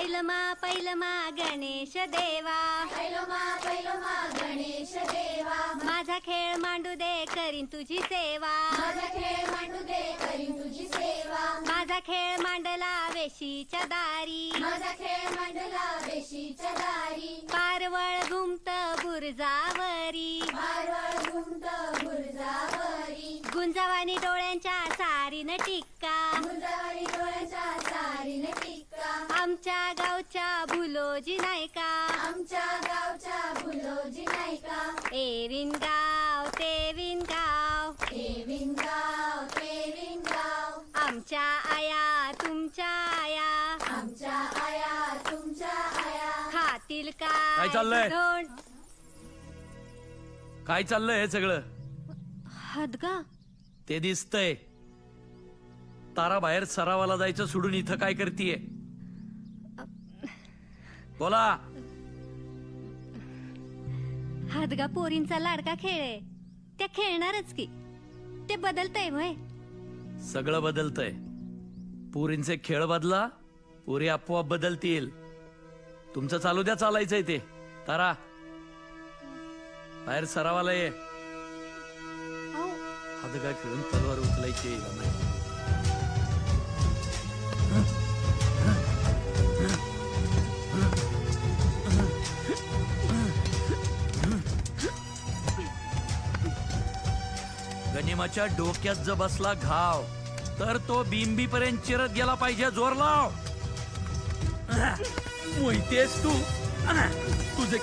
पैलमा गणेश देवा, पैलमा गणेश देवा, माझा खेळ मांडू दे करीन तुझी सेवा, माझा खेळ मांडू दे करीन तुझी सेवा, माझा खेळ मांडला वेशीच्या दारी, माझा खेळ मांडला वेशीच्या दारी, पारवळ घुमत बुरजावरी, पारवळ घुमत बुरजावरी, गुंजावानी डोळ्यांच्या सारीन टिक्का, गुंजावणी डोळ्याच्या सारीने टिक्का, आमच्या गावच्या भुलोजी नायका, आमच्या गावच्या भुलोजी नायका, एविन गाव तेविन गाव, तेविन गाव, आमच्या आया तुमच्या आया, आमच्या आया तुमच्या आया, खातील काय चाललंय? धोंड काय चाललंय हे सगळं? हदगा ते दिसतंय. तारा बाहेर सरावाला जायचं सोडून इथं काय करतीये? बोला. हदगा पोरींचा लाडका खेळ आहे, त्या खेळणारच की. ते बदलतंय वय. सगळं बदलतंय. पोरींचे खेळ बदला, पोरी आपोआप बदलतील. तुमचं चालू द्या चालायचंय ते. तारा बाहेर सरावाला ये. अहो, हदगा खेळून तलवार उचलायची नाही. गनिमाच्या डोक्यात जर बसला घाव तर तो बिंबी पर्यंत चिरत गेला पाहिजे. जोर लाव. मोहितेस तू तुझे